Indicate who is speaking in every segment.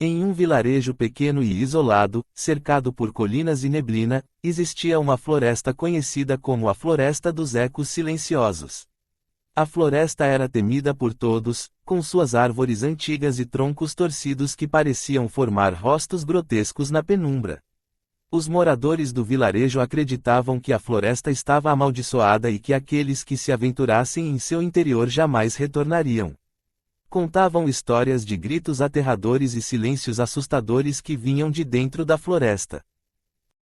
Speaker 1: Em um vilarejo pequeno e isolado, cercado por colinas e neblina, existia uma floresta conhecida como a Floresta dos Ecos Silenciosos. A floresta era temida por todos, com suas árvores antigas e troncos torcidos que pareciam formar rostos grotescos na penumbra. Os moradores do vilarejo acreditavam que a floresta estava amaldiçoada e que aqueles que se aventurassem em seu interior jamais retornariam. Contavam histórias de gritos aterradores e silêncios assustadores que vinham de dentro da floresta.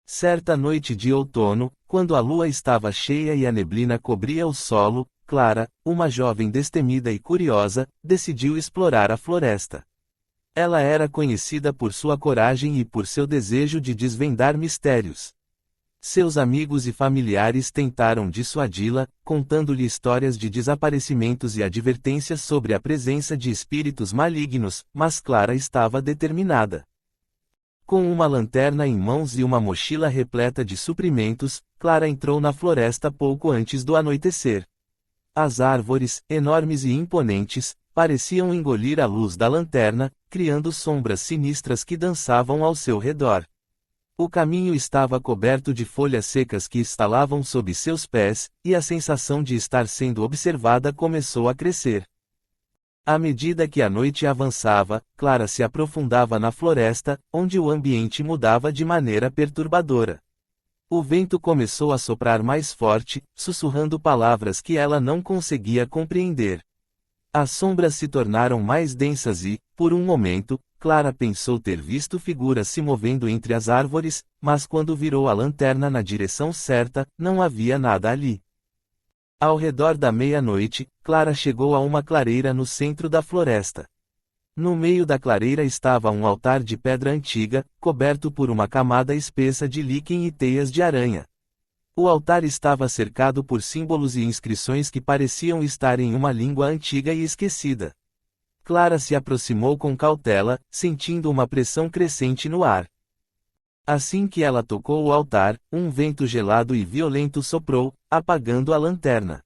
Speaker 1: Certa noite de outono, quando a lua estava cheia e a neblina cobria o solo, Clara, uma jovem destemida e curiosa, decidiu explorar a floresta. Ela era conhecida por sua coragem e por seu desejo de desvendar mistérios. Seus amigos e familiares tentaram dissuadi-la, contando-lhe histórias de desaparecimentos e advertências sobre a presença de espíritos malignos, mas Clara estava determinada. Com uma lanterna em mãos e uma mochila repleta de suprimentos, Clara entrou na floresta pouco antes do anoitecer. As árvores, enormes e imponentes, pareciam engolir a luz da lanterna, criando sombras sinistras que dançavam ao seu redor. O caminho estava coberto de folhas secas que estalavam sob seus pés, e a sensação de estar sendo observada começou a crescer. À medida que a noite avançava, Clara se aprofundava na floresta, onde o ambiente mudava de maneira perturbadora. O vento começou a soprar mais forte, sussurrando palavras que ela não conseguia compreender. As sombras se tornaram mais densas e, por um momento, Clara pensou ter visto figuras se movendo entre as árvores, mas quando virou a lanterna na direção certa, não havia nada ali. Ao redor da meia-noite, Clara chegou a uma clareira no centro da floresta. No meio da clareira estava um altar de pedra antiga, coberto por uma camada espessa de líquen e teias de aranha. O altar estava cercado por símbolos e inscrições que pareciam estar em uma língua antiga e esquecida. Clara se aproximou com cautela, sentindo uma pressão crescente no ar. Assim que ela tocou o altar, um vento gelado e violento soprou, apagando a lanterna.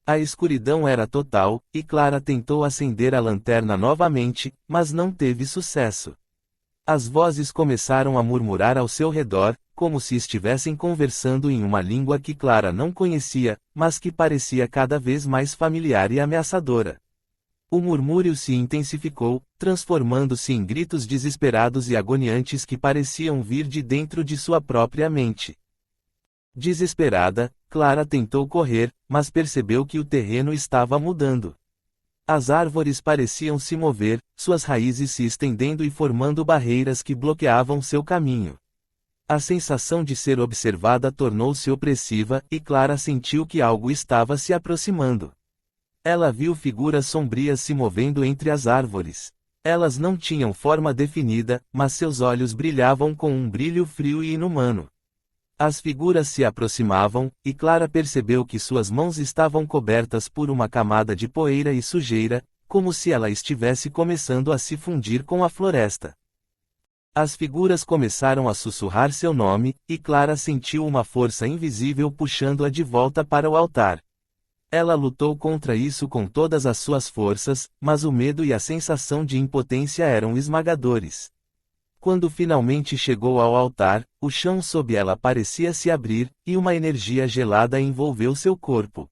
Speaker 1: A escuridão era total, e Clara tentou acender a lanterna novamente, mas não teve sucesso. As vozes começaram a murmurar ao seu redor, como se estivessem conversando em uma língua que Clara não conhecia, mas que parecia cada vez mais familiar e ameaçadora. O murmúrio se intensificou, transformando-se em gritos desesperados e agoniantes que pareciam vir de dentro de sua própria mente. Desesperada, Clara tentou correr, mas percebeu que o terreno estava mudando. As árvores pareciam se mover, suas raízes se estendendo e formando barreiras que bloqueavam seu caminho. A sensação de ser observada tornou-se opressiva, e Clara sentiu que algo estava se aproximando. Ela viu figuras sombrias se movendo entre as árvores. Elas não tinham forma definida, mas seus olhos brilhavam com um brilho frio e inumano. As figuras se aproximavam, e Clara percebeu que suas mãos estavam cobertas por uma camada de poeira e sujeira, como se ela estivesse começando a se fundir com a floresta. As figuras começaram a sussurrar seu nome, e Clara sentiu uma força invisível puxando-a de volta para o altar. Ela lutou contra isso com todas as suas forças, mas o medo e a sensação de impotência eram esmagadores. Quando finalmente chegou ao altar, o chão sob ela parecia se abrir, e uma energia gelada envolveu seu corpo.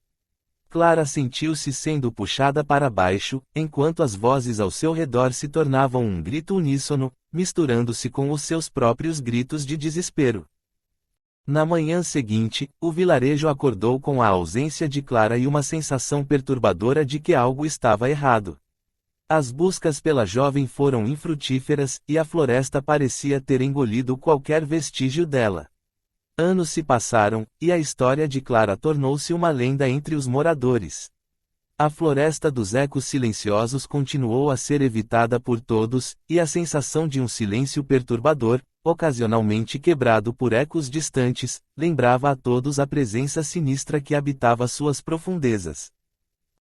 Speaker 1: Clara sentiu-se sendo puxada para baixo, enquanto as vozes ao seu redor se tornavam um grito uníssono, misturando-se com os seus próprios gritos de desespero. Na manhã seguinte, o vilarejo acordou com a ausência de Clara e uma sensação perturbadora de que algo estava errado. As buscas pela jovem foram infrutíferas, e a floresta parecia ter engolido qualquer vestígio dela. Anos se passaram, e a história de Clara tornou-se uma lenda entre os moradores. A Floresta dos Ecos Silenciosos continuou a ser evitada por todos, e a sensação de um silêncio perturbador, ocasionalmente quebrado por ecos distantes, lembrava a todos a presença sinistra que habitava suas profundezas.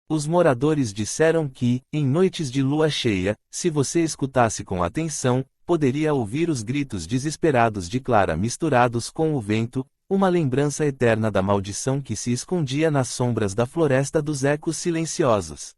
Speaker 1: Os moradores disseram que, em noites de lua cheia, se você escutasse com atenção, poderia ouvir os gritos desesperados de Clara misturados com o vento, uma lembrança eterna da maldição que se escondia nas sombras da Floresta dos Ecos Silenciosos.